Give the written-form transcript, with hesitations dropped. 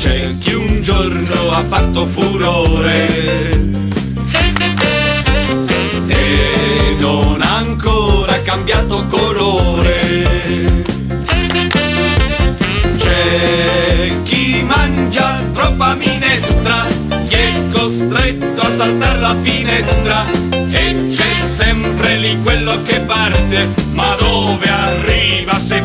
C'è chi un giorno ha fatto furore e non ha ancora cambiato colore. C'è chi mangia troppa minestra, chi è costretto a saltare la finestra, e c'è sempre lì quello che parte, ma dove arriva se